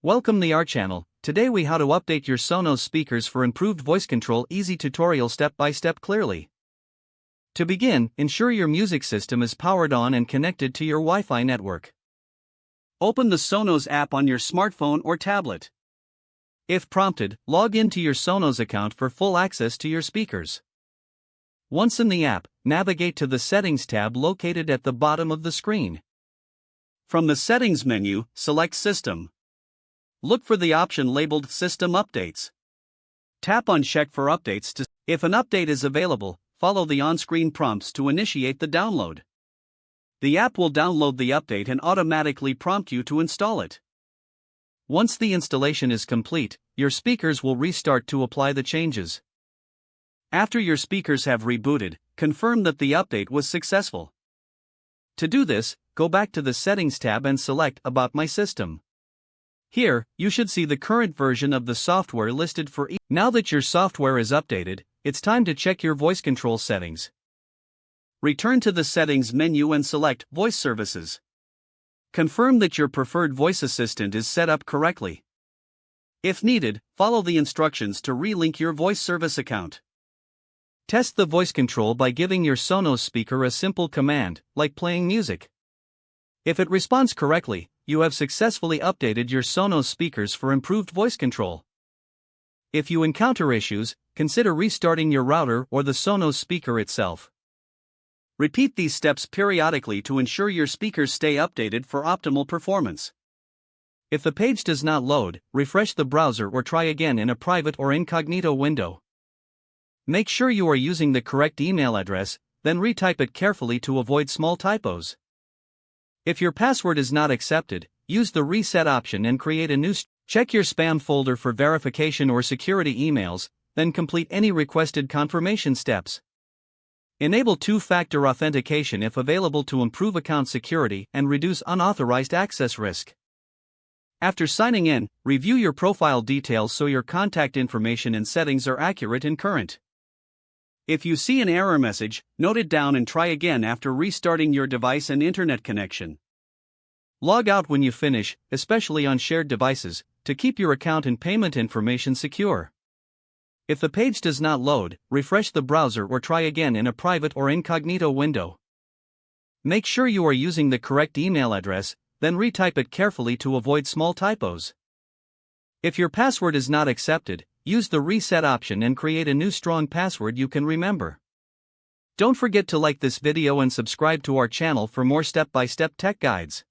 Welcome to our channel. Today we how to update your Sonos speakers for improved voice control. Easy tutorial step by step clearly. To begin, ensure your music system is powered on and connected to your Wi-Fi network. Open the Sonos app on your smartphone or tablet. If prompted, log into your Sonos account for full access to your speakers. Once in the app, navigate to the Settings tab located at the bottom of the screen. From the Settings menu, select System. Look for the option labeled System Updates. Tap on Check for updates to. If an update is available, follow the on-screen prompts to initiate the download. The app will download the update and automatically prompt you to install it. Once the installation is complete, your speakers will restart to apply the changes. After your speakers have rebooted, confirm that the update was successful. To do this, go back to the Settings tab and select About My System. Here, you should see the current version of the software listed for each. Now that your software is updated, it's time to check your voice control settings. Return to the Settings menu and select Voice Services. Confirm that your preferred voice assistant is set up correctly. If needed, follow the instructions to relink your voice service account. Test the voice control by giving your Sonos speaker a simple command, like playing music. If it responds correctly, you have successfully updated your Sonos speakers for improved voice control. If you encounter issues, consider restarting your router or the Sonos speaker itself. Repeat these steps periodically to ensure your speakers stay updated for optimal performance. If the page does not load, refresh the browser or try again in a private or incognito window. Make sure you are using the correct email address, then retype it carefully to avoid small typos. If your password is not accepted, use the reset option and create a new. Check your spam folder for verification or security emails, then complete any requested confirmation steps. Enable two-factor authentication if available to improve account security and reduce unauthorized access risk. After signing in, review your profile details so your contact information and settings are accurate and current. If you see an error message, note it down and try again after restarting your device and internet connection. Log out when you finish, especially on shared devices, to keep your account and payment information secure. If the page does not load, refresh the browser or try again in a private or incognito window. Make sure you are using the correct email address, then retype it carefully to avoid small typos. If your password is not accepted, use the reset option and create a new strong password you can remember. Don't forget to like this video and subscribe to our channel for more step-by-step tech guides.